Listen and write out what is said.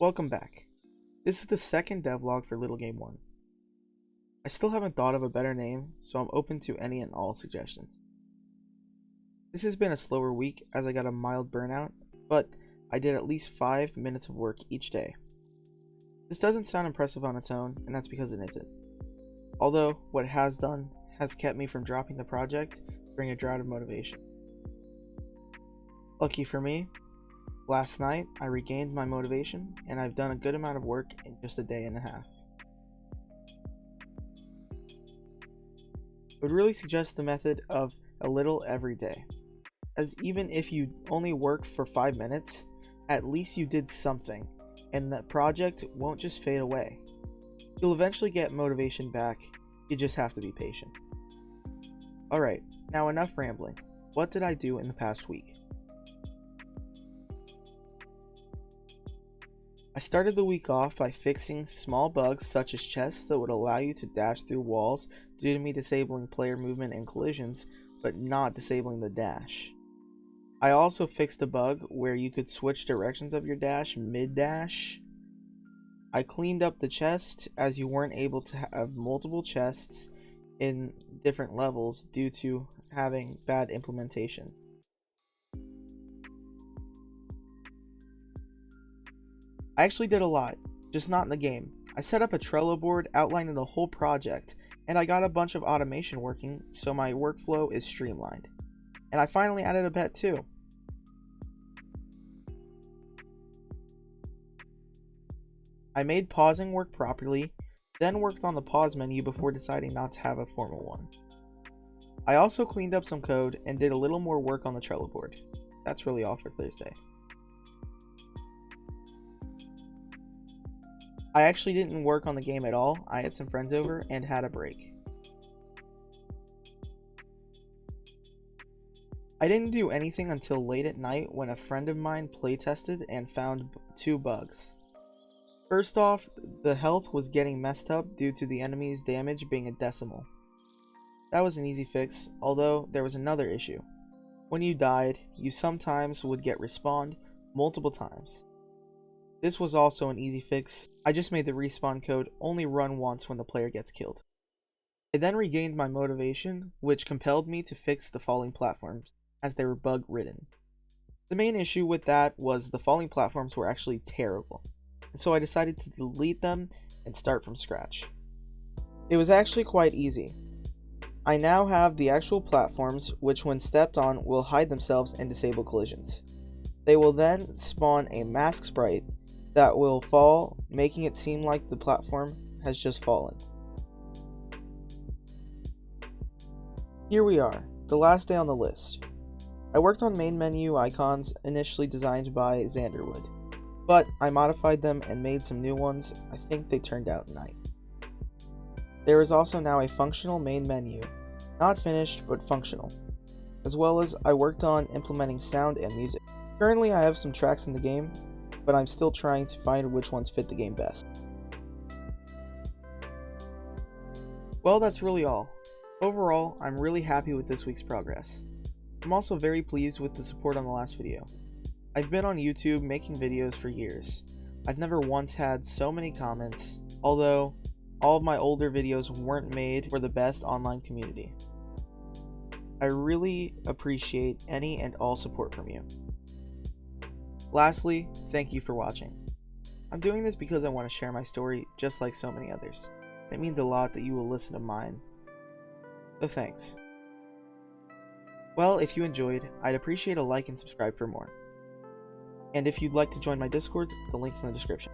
Welcome back. This is the second devlog for Little Game 1. I still haven't thought of a better name, so I'm open to any and all suggestions. This has been a slower week as I got a mild burnout, but I did at least 5 minutes of work each day. This doesn't sound impressive on its own, and that's because it isn't. Although, what it has done has kept me from dropping the project during a drought of motivation. Lucky for me, last night I regained my motivation, and I've done a good amount of work in just a day and a half. I would really suggest the method of a little every day, as even if you only work for 5 minutes, at least you did something, and that project won't just fade away. You'll eventually get motivation back, you just have to be patient. Alright, now enough rambling. What did I do in the past week? I started the week off by fixing small bugs such as chests that would allow you to dash through walls due to me disabling player movement and collisions, but not disabling the dash. I also fixed a bug where you could switch directions of your dash mid-dash. I cleaned up the chest as you weren't able to have multiple chests in different levels due to having bad implementation. I actually did a lot, just not in the game. I set up a Trello board outlining the whole project, and I got a bunch of automation working so my workflow is streamlined. And I finally added a pet too. I made pausing work properly, then worked on the pause menu before deciding not to have a formal one. I also cleaned up some code and did a little more work on the Trello board. That's really all for Thursday. I actually didn't work on the game at all. I had some friends over and had a break. I didn't do anything until late at night when a friend of mine playtested and found 2 bugs. First off, the health was getting messed up due to the enemy's damage being a decimal. That was an easy fix, although there was another issue. When you died, you sometimes would get respawned multiple times. This was also an easy fix. I just made the respawn code only run once when the player gets killed. I then regained my motivation, which compelled me to fix the falling platforms, as they were bug-ridden. The main issue with that was the falling platforms were actually terrible, and so I decided to delete them and start from scratch. It was actually quite easy. I now have the actual platforms, which when stepped on will hide themselves and disable collisions. They will then spawn a mask sprite that will fall, making it seem like the platform has just fallen. Here we are, the last day on the list. I worked on main menu icons initially designed by Xanderwood, but I modified them and made some new ones. I think they turned out nice. There is also now a functional main menu, not finished but functional, as well as I worked on implementing sound and music. Currently I have some tracks in the game, but I'm still trying to find which ones fit the game best. Well, that's really all. Overall, I'm really happy with this week's progress. I'm also very pleased with the support on the last video. I've been on YouTube making videos for years. I've never once had so many comments, although all of my older videos weren't made for the best online community. I really appreciate any and all support from you. Lastly, thank you for watching. I'm doing this because I want to share my story just like so many others. It means a lot that you will listen to mine. So thanks. Well, if you enjoyed, I'd appreciate a like and subscribe for more. And if you'd like to join my Discord, the link's in the description.